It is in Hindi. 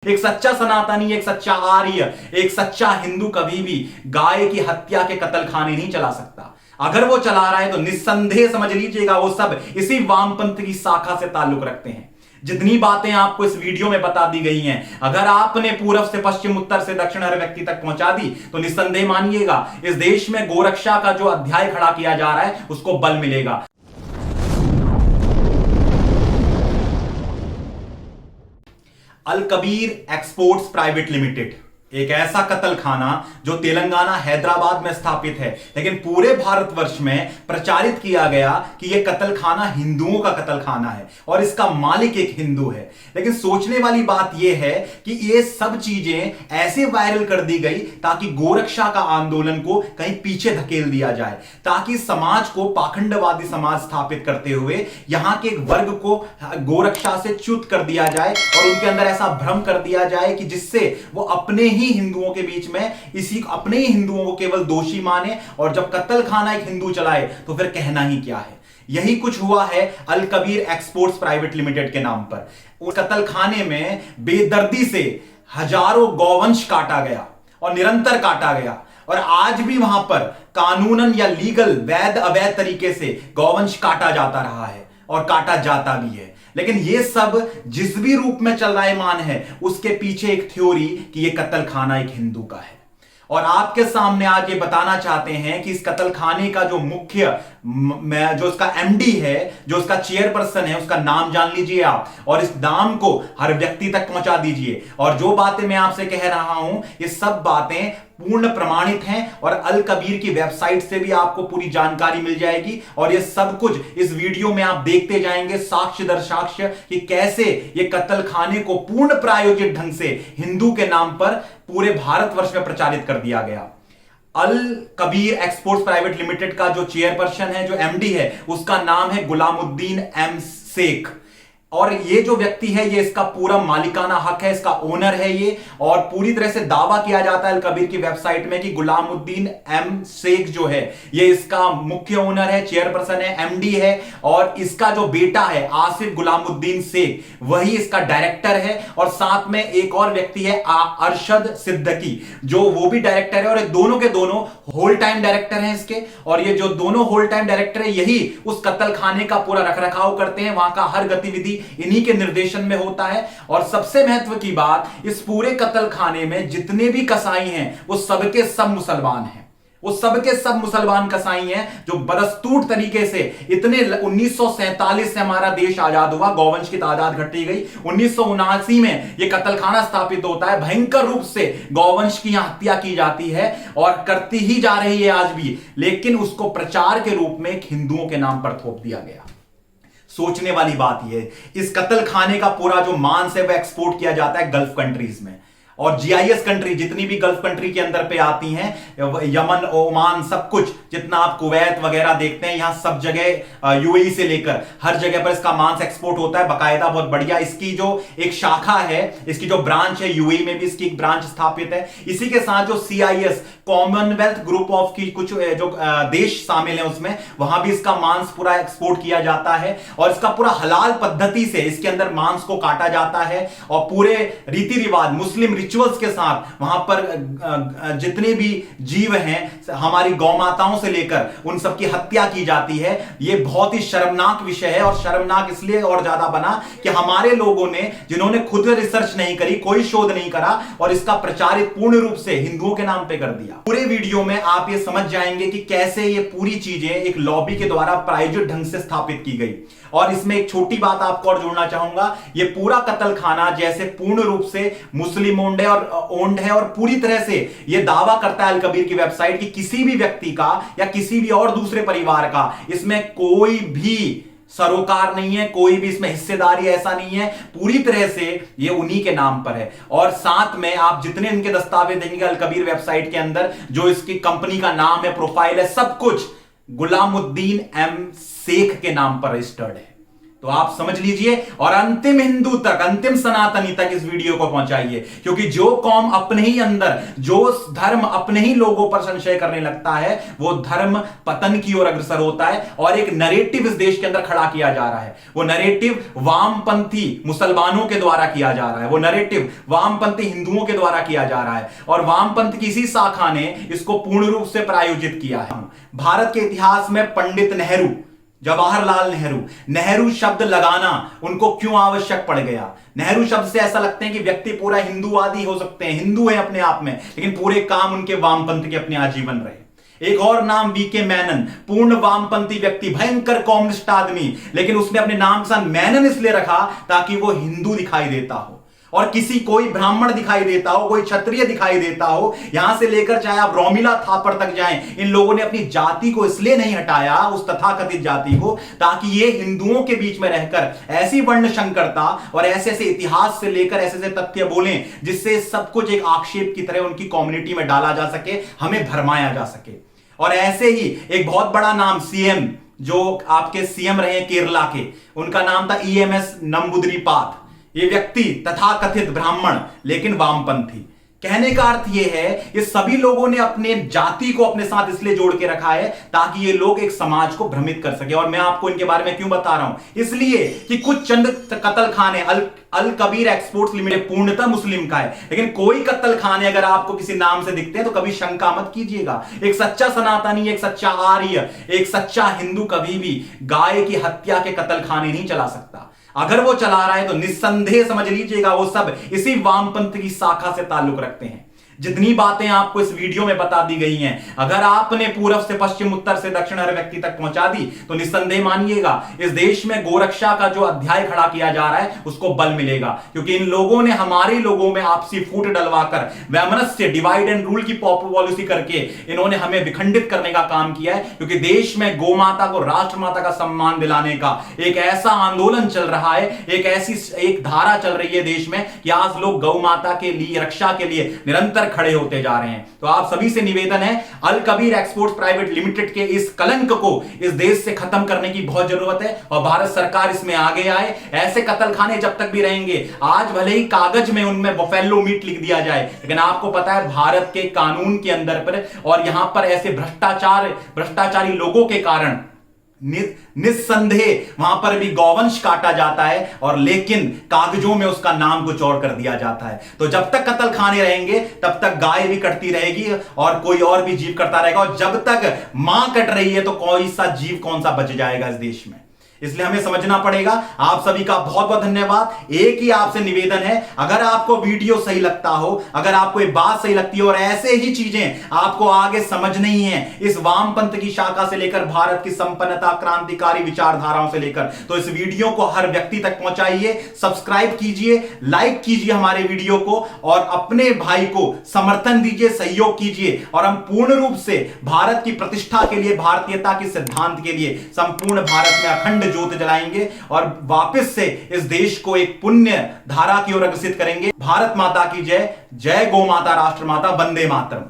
एक सच्चा सनातनी, एक सच्चा आर्य, एक सच्चा हिंदू कभी भी गाय की हत्या के कत्ल खाने नहीं चला सकता। अगर वो चला रहा है तो निस्संदेह समझ लीजिएगा वो सब इसी वामपंथ की शाखा से ताल्लुक रखते हैं। जितनी बातें आपको इस वीडियो में बता दी गई हैं, अगर आपने पूर्व से पश्चिम, उत्तर से दक्षिण हर व्यक्ति तक पहुंचा दी तो निस्संदेह मानिएगा इस देश में गोरक्षा का जो अध्याय खड़ा किया जा रहा है उसको बल मिलेगा। अल कबीर एक्सपोर्ट्स प्राइवेट लिमिटेड एक ऐसा कत्ल खाना जो तेलंगाना हैदराबाद में स्थापित है, लेकिन पूरे भारतवर्ष में प्रचारित किया गया कि यह कत्ल खाना हिंदुओं का कत्ल खाना है और इसका मालिक एक हिंदू है। लेकिन सोचने वाली बात यह है कि ये सब चीजें ऐसे वायरल कर दी गई ताकि गोरक्षा का आंदोलन को कहीं पीछे धकेल दिया जाए, ताकि समाज को पाखंडवादी समाज स्थापित करते हुए यहां के एक वर्ग को गोरक्षा से च्युत कर दिया जाए और उनके अंदर ऐसा भ्रम कर दिया जाए कि जिससे वो अपने ही हिंदुओं के बीच में अपने ही हिंदुओं को केवल दोषी माने, और जब कत्ल खाना एक हिंदू चलाए तो फिर कहना ही क्या है। यही कुछ हुआ है अल कबीर एक्सपोर्ट्स प्राइवेट लिमिटेड के नाम पर। उस कत्ल खाने में बेदर्दी से हजारों गौवंश काटा गया और निरंतर काटा गया, और आज भी वहां पर कानूनन या लीगल वैध अवैध तरीके से गौवंश काटा जाता रहा है और काटा जाता भी है। लेकिन ये सब जिस भी रूप में चलायमान है उसके पीछे एक थ्योरी कि ये कत्ल खाना एक हिंदू का है। और आपके सामने आज ये बताना चाहते हैं कि इस कत्ल खाने का जो मुख्य जो उसका एमडी है, जो उसका चेयरपर्सन है, उसका नाम जान लीजिए आप, और इस नाम को हर व्यक्ति तक पहुंचा दीजिए। और जो बातें मैं आपसे कह रहा हूं ये सब बातें पूर्ण प्रमाणित हैं और अल कबीर की वेबसाइट से भी आपको पूरी जानकारी मिल जाएगी। और ये सब कुछ इस वीडियो में आप देखते जाएंगे साक्ष्य दर साक्ष्य कि कैसे ये कत्ल खाने को पूर्ण प्रायोजित ढंग से हिंदू के नाम पर पूरे भारतवर्ष में प्रचारित कर दिया गया। अल कबीर एक्सपोर्ट्स प्राइवेट लिमिटेड का जो चेयरपर्सन है, जो एमडी है, उसका नाम है गुलामुद्दीन एम शेख। और ये जो व्यक्ति है ये इसका पूरा मालिकाना हक है, इसका ओनर है ये, और पूरी तरह से दावा किया जाता है अल कबीर की वेबसाइट में कि गुलामुद्दीन एम शेख जो है ये इसका मुख्य ओनर है, चेयरपर्सन है, एमडी है, और इसका जो बेटा है आसिफ गुलामुद्दीन शेख वही इसका डायरेक्टर है। और साथ में एक और व्यक्ति है अरशद सिद्दकी, जो वो भी डायरेक्टर है, और ये दोनों के दोनों होल टाइम डायरेक्टर हैं इसके। और ये जो दोनों होल टाइम डायरेक्टर है यही उस कत्ल खाने का पूरा रखरखाव करते हैं, वहां का हर गतिविधि इन्हीं के निर्देशन में होता है। और सबसे महत्व की बात, इस पूरे कत्ल खाने में जितने भी कसाई हैं वो सबके सब मुसलमान हैं, वो सबके सब मुसलमान कसाई हैं जो बदस्तूर तरीके से इतने 1947 से हमारा देश आजाद हुआ, गौवंश की तादाद घटी गई, 1979 में यह कत्लखाना स्थापित होता है, भयंकर रूप से गौवंश की यहां हत्या की जाती है और करती ही जा रही है आज भी, लेकिन उसको प्रचार के रूप में हिंदुओं के नाम पर थोप दिया गया। सोचने वाली बात यह, इस कत्ल खाने का पूरा जो मांस है वह एक्सपोर्ट किया जाता है गल्फ कंट्रीज में, और जीआईएस कंट्री जितनी भी गल्फ कंट्री के अंदर पे आती हैं, यमन, ओमान, सब कुछ जितना आप कुवैत वगैरह देखते हैं, यहां सब जगह यूएई से लेकर हर जगह पर इसका मांस एक्सपोर्ट होता है बाकायदा, बहुत बढ़िया। इसकी जो एक शाखा है, इसकी जो ब्रांच है, यूएई में भी इसकी एक ब्रांच स्थापित है। इसी के साथ जो सीआईएस कॉमनवेल्थ ग्रुप ऑफ की कुछ जो देश शामिल है उसमें, वहां भी इसका मांस पूरा एक्सपोर्ट किया जाता है, और इसका पूरा हलाल पद्धति से इसके अंदर मांस को काटा जाता है, और पूरे रीति रिवाज मुस्लिम रिचुअल्स के साथ वहां पर जितने भी जीव हैं, हमारी गौ माताओं से लेकर उन सब की हत्या की जाती है। यह बहुत ही शर्मनाक विषय है, और शर्मनाक इसलिए और ज्यादा बना कि हमारे लोगों ने, जिन्होंने खुद रिसर्च नहीं करी, कोई शोध नहीं करा, और इसका प्रचारित पूर्ण रूप से हिंदुओं के नाम पे कर दिया। पूरे वीडियो में आप ये समझ जाएंगे कि कैसे ये पूरी चीजें एक लॉबी के द्वारा प्रायोजित ढंग से स्थापित की गई। और इसमें एक छोटी बात आपको और जोड़ना चाहूंगा, ये पूरा कत्ल खाना जैसे पूर्ण रूप से मुस्लिम ओन्ड है और पूरी तरह से ये दावा करता है अल कबीर की वेबसाइट कि किसी भी व्यक्ति का या किसी भी और दूसरे परिवार का इसमें कोई भी सरोकार नहीं है, कोई भी इसमें हिस्सेदारी ऐसा नहीं है, पूरी तरह से ये उन्हीं के नाम पर है। और साथ में आप जितने इनके दस्तावेज देंगे अल कबीर वेबसाइट के अंदर, जो इसकी कंपनी का नाम है, प्रोफाइल है, सब कुछ गुलामुद्दीन एम शेख के नाम पर रजिस्टर्ड है। तो आप समझ लीजिए और अंतिम हिंदू तक, अंतिम सनातनी तक इस वीडियो को पहुंचाइए, क्योंकि जो कौम अपने ही अंदर, जो धर्म अपने ही लोगों पर संशय करने लगता है, वो धर्म पतन की ओर अग्रसर होता है। और एक नैरेटिव इस देश के अंदर खड़ा किया जा रहा है, वो नैरेटिव वामपंथी मुसलमानों के द्वारा किया जा रहा है, वो नैरेटिव वामपंथी हिंदुओं के द्वारा किया जा रहा है, और वामपंथ की इसी शाखा ने इसको पूर्ण रूप से प्रायोजित किया है। भारत के इतिहास में पंडित नेहरू, जवाहरलाल नेहरू, नेहरू शब्द लगाना उनको क्यों आवश्यक पड़ गया? नेहरू शब्द से ऐसा लगता है कि व्यक्ति पूरा हिंदूवादी हो सकते हैं, हिंदू है अपने आप में, लेकिन पूरे काम उनके वामपंथ के अपने आजीवन रहे। एक और नाम वीके मैनन, पूर्ण वामपंथी व्यक्ति, भयंकर कम्युनिस्ट आदमी, लेकिन उसने अपने नाम के साथ मैनन इसलिए रखा ताकि वो हिंदू दिखाई देता हो, और किसी कोई ब्राह्मण दिखाई देता हो, कोई क्षत्रिय दिखाई देता हो, यहां से लेकर चाहे आप रोमिला थापर तक जाएं, इन लोगों ने अपनी जाति को इसलिए नहीं हटाया, उस तथाकथित जाति को, ताकि ये हिंदुओं के बीच में रहकर ऐसी वर्ण संकरता और ऐसे ऐसे इतिहास से लेकर ऐसे ऐसे तथ्य बोलें जिससे सब कुछ एक आक्षेप की तरह उनकी कम्युनिटी में डाला जा सके, हमें भरमाया जा सके। और ऐसे ही एक बहुत बड़ा नाम सीएम, जो आपके सीएम रहे केरला के, उनका नाम था ईएमएस नंबूदिरीपाद। ये व्यक्ति तथाकथित ब्राह्मण लेकिन वामपंथी। कहने का अर्थ यह है, ये सभी लोगों ने अपने जाति को अपने साथ इसलिए जोड़ के रखा है ताकि ये लोग एक समाज को भ्रमित कर सके। और मैं आपको इनके बारे में क्यों बता रहा हूं? इसलिए कि कुछ चंद कत्ल खाने, अल कबीर एक्सपोर्ट्स लिमिटेड पूर्णतः मुस्लिम का है, लेकिन कोई कत्ल खाने अगर आपको किसी नाम से दिखते हैं तो कभी शंका मत कीजिएगा। एक सच्चा सनातनी, एक सच्चा आर्य, एक सच्चा हिंदू कभी भी गाय की हत्या के कत्ल खाने नहीं चला सकता। अगर वो चला रहा है तो निस्संदेह समझ लीजिएगा वो सब इसी वामपंथ की शाखा से ताल्लुक रखते हैं। जितनी बातें आपको इस वीडियो में बता दी गई हैं, अगर आपने पूर्व से पश्चिम, उत्तर से दक्षिण हर व्यक्ति तक पहुंचा दी तो निस्संदेह मानिएगा इस देश में गोरक्षा का जो अध्याय खड़ा किया जा रहा है उसको बल मिलेगा। क्योंकि इन लोगों ने हमारे लोगों में आपसी फूट डलवाकर, वैमनस्य, डिवाइड एंड रूल की पॉलिसी करके इन्होंने हमें विखंडित करने का काम किया है। क्योंकि देश में गौ माता को राष्ट्रमाता का सम्मान दिलाने का एक ऐसा आंदोलन चल रहा है, एक धारा चल रही है देश में कि आज लोग गौ माता के लिए, रक्षा के लिए निरंतर खड़े होते जा रहे हैं। तो आप सभी से निवेदन है, अल कबीर एक्सपोर्ट्स प्राइवेट लिमिटेड के इस कलंक को इस देश से खत्म करने की बहुत जरूरत है और भारत सरकार इसमें आगे आए। ऐसे कत्लखाने जब तक भी रहेंगे, आज भले ही कागज में उनमें बफेलो मीट लिख दिया जाए, लेकिन आपको पता है भारत के कानून के अंदर पर और यहां पर ऐसे भ्रष्टाचारी लोगों के कारण निस्संदेह वहां पर भी गौवंश काटा जाता है, और लेकिन कागजों में उसका नाम कुछ और कर दिया जाता है। तो जब तक कत्ल खाने रहेंगे तब तक गाय भी कटती रहेगी और कोई और भी जीव करता रहेगा, और जब तक मां कट रही है तो कोई सा जीव कौन सा बच जाएगा इस देश में। इसलिए हमें समझना पड़ेगा। आप सभी का बहुत बहुत धन्यवाद। एक ही आपसे निवेदन है, अगर आपको वीडियो सही लगता हो, अगर आपको एक बात सही लगती है और ऐसे ही चीजें आपको आगे समझ नहीं है इस वामपंथ की शाखा से लेकर भारत की संपन्नता, क्रांतिकारी विचारधाराओं से लेकर, तो इस वीडियो को हर व्यक्ति तक पहुंचाइए, सब्सक्राइब कीजिए, लाइक कीजिए हमारे वीडियो को, और अपने भाई को समर्थन दीजिए, सहयोग कीजिए, और हम पूर्ण रूप से भारत की प्रतिष्ठा के लिए, भारतीयता के सिद्धांत के लिए संपूर्ण भारत में अखंड ज्योत जलाएंगे और वापस से इस देश को एक पुण्य धारा की ओर अग्रसित करेंगे। भारत माता की जय। जय गौ माता, राष्ट्र माता, वंदे मातरम।